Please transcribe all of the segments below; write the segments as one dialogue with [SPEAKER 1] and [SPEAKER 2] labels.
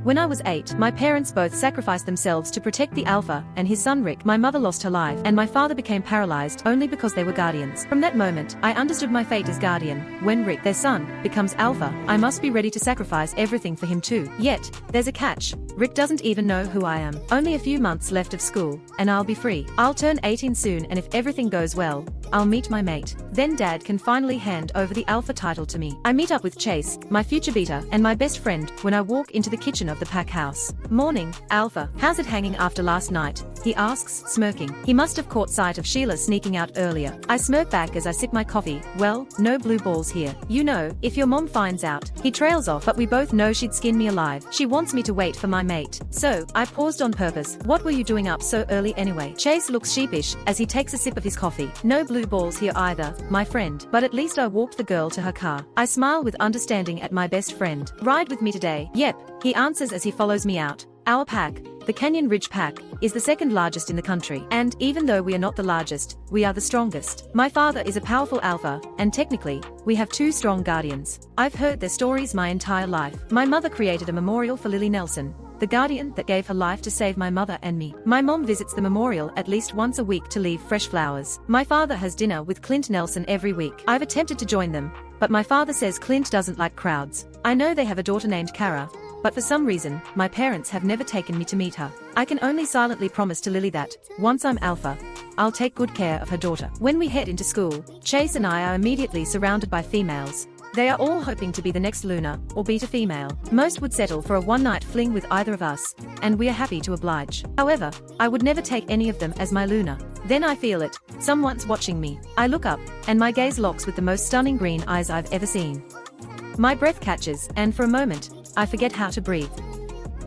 [SPEAKER 1] When I was 8, my parents both sacrificed themselves to protect the Alpha and his son Rick. My mother lost her life, and my father became paralyzed only because they were guardians. From that moment, I understood my fate as guardian. When Rick, their son, becomes Alpha, I must be ready to sacrifice everything for him too. Yet, there's a catch. Rick doesn't even know who I am. Only a few months left of school, and I'll be free. I'll turn 18 soon, and if everything goes well, I'll meet my mate. Then Dad can finally hand over the Alpha title to me. I meet up with Chase, my future beater, and my best friend when I walk into the kitchen of the pack house. Morning, Alpha. How's it hanging after last night? He asks, smirking. He must have caught sight of Sheila sneaking out earlier. I smirk back as I sip my coffee. Well, no blue balls here. You know, if your mom finds out. He trails off, but we both know she'd skin me alive. She wants me to wait for my mate. So, I paused on purpose. What were you doing up so early anyway? Chase looks sheepish as he takes a sip of his coffee. No blue balls here either, my friend. But at least I walked the girl to her car. I smile with understanding at my best friend. Ride with me today? Yep, he answers as he follows me out. Our pack, the Canyon Ridge Pack, is the second largest in the country. And even though we are not the largest, we are the strongest. My father is a powerful Alpha, and technically, we have 2 strong guardians. I've heard their stories my entire life. My mother created a memorial for Lily Nelson, the guardian that gave her life to save my mother and me. My mom visits the memorial at least once a week to leave fresh flowers. My father has dinner with Clint Nelson every week. I've attempted to join them, but my father says Clint doesn't like crowds. I know they have a daughter named Cara, but for some reason, my parents have never taken me to meet her. I can only silently promise to Lily that, once I'm Alpha, I'll take good care of her daughter. When we head into school, Chase and I are immediately surrounded by females. They are all hoping to be the next Luna, or beta female. Most would settle for a one-night fling with either of us, and we are happy to oblige. However, I would never take any of them as my Luna. Then I feel it. Someone's watching me. I look up, and my gaze locks with the most stunning green eyes I've ever seen. My breath catches, and for a moment, I forget how to breathe.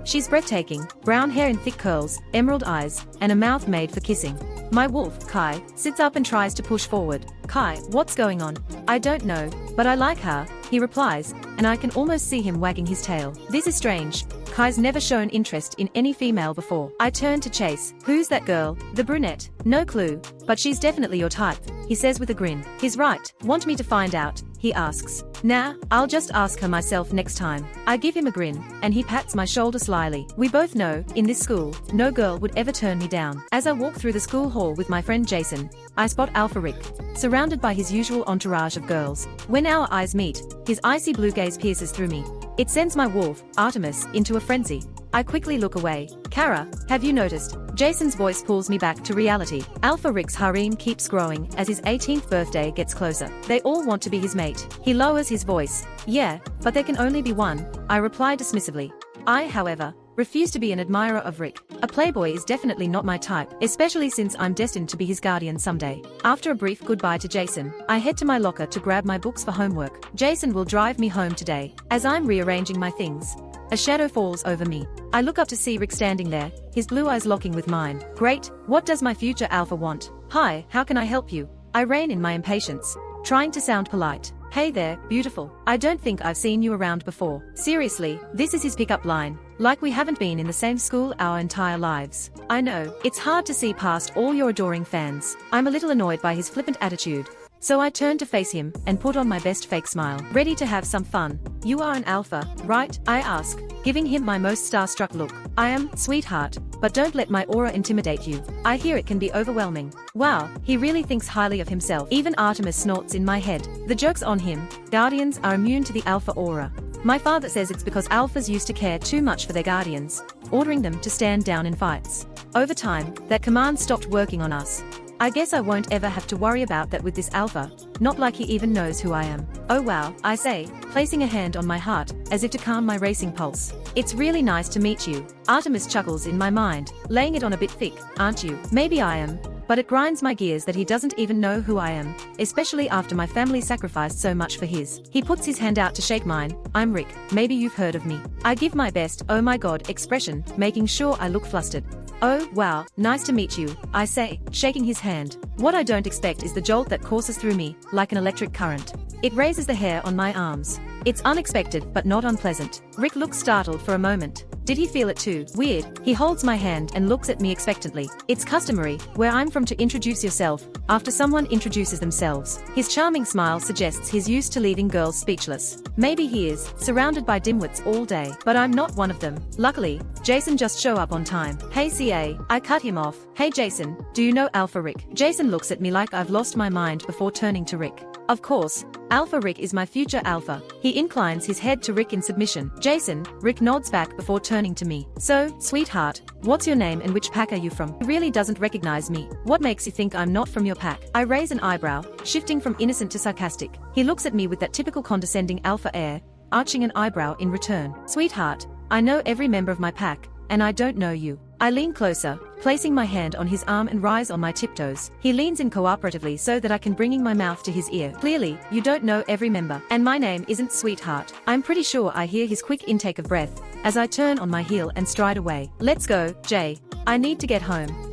[SPEAKER 1] She's breathtaking, brown hair in thick curls, emerald eyes, and a mouth made for kissing. My wolf, Kai, sits up and tries to push forward. Kai, what's going on? I don't know, but I like her, he replies, and I can almost see him wagging his tail. This is strange. Kai's never shown interest in any female before. I turn to Chase. Who's that girl? The brunette. No clue, but she's definitely your type, he says with a grin. He's right. Want me to find out? He asks. Nah, I'll just ask her myself next time. I give him a grin, and he pats my shoulder slyly. We both know, in this school, no girl would ever turn me down. As I walk through the school hall with my friend Jason, I spot Alpha Rick, surrounded by his usual entourage of girls. When our eyes meet, his icy blue gaze pierces through me. It sends my wolf, Artemis, into a frenzy. I quickly look away. Cara, have you noticed? Jason's voice pulls me back to reality. Alpha Rick's harem keeps growing as his 18th birthday gets closer. They all want to be his mate. He lowers his voice. Yeah, but there can only be one, I reply dismissively. I, however, refuse to be an admirer of Rick. A playboy is definitely not my type, especially since I'm destined to be his guardian someday. After a brief goodbye to Jason, I head to my locker to grab my books for homework. Jason will drive me home today. As I'm rearranging my things, a shadow falls over me. I look up to see Rick standing there, his blue eyes locking with mine. Great, what does my future Alpha want? Hi, how can I help you? I rein in my impatience, trying to sound polite. Hey there, beautiful. I don't think I've seen you around before. Seriously, this is his pickup line. Like we haven't been in the same school our entire lives. I know, it's hard to see past all your adoring fans. I'm a little annoyed by his flippant attitude. So I turn to face him and put on my best fake smile. Ready to have some fun. You are an Alpha, right? I ask, giving him my most starstruck look. I am, sweetheart, but don't let my aura intimidate you. I hear it can be overwhelming. Wow, he really thinks highly of himself. Even Artemis snorts in my head. The joke's on him. Guardians are immune to the Alpha aura. My father says it's because Alphas used to care too much for their guardians, ordering them to stand down in fights. Over time, that command stopped working on us. I guess I won't ever have to worry about that with this Alpha, not like he even knows who I am. Oh wow, I say, placing a hand on my heart, as if to calm my racing pulse. It's really nice to meet you. Artemis chuckles in my mind, laying it on a bit thick, aren't you? Maybe I am. But it grinds my gears that he doesn't even know who I am, especially after my family sacrificed so much for his. He puts his hand out to shake mine. I'm Rick, maybe you've heard of me. I give my best, oh my god, expression, making sure I look flustered. Oh, wow, nice to meet you, I say, shaking his hand. What I don't expect is the jolt that courses through me, like an electric current. It raises the hair on my arms. It's unexpected but not unpleasant. Rick looks startled for a moment. Did he feel it too? Weird. He holds my hand and looks at me expectantly. It's customary, where I'm from, to introduce yourself after someone introduces themselves. His charming smile suggests he's used to leaving girls speechless. Maybe he is, surrounded by dimwits all day, but I'm not one of them. Luckily, Jason just show up on time. Hey CA, I cut him off. Hey Jason, do you know Alpha Rick? Jason looks at me like I've lost my mind before turning to Rick. Of course, Alpha Rick is my future alpha. He inclines his head to Rick in submission. Jason, Rick nods back before turning to me. So, sweetheart, what's your name and which pack are you from? He really doesn't recognize me. What makes you think I'm not from your pack? I raise an eyebrow, shifting from innocent to sarcastic. He looks at me with that typical condescending alpha air, arching an eyebrow in return. Sweetheart, I know every member of my pack, and I don't know you. I lean closer, placing my hand on his arm and rise on my tiptoes. He leans in cooperatively so that I can bring my mouth to his ear. Clearly, you don't know every member. And my name isn't Sweetheart. I'm pretty sure I hear his quick intake of breath as I turn on my heel and stride away. Let's go, Jay. I need to get home.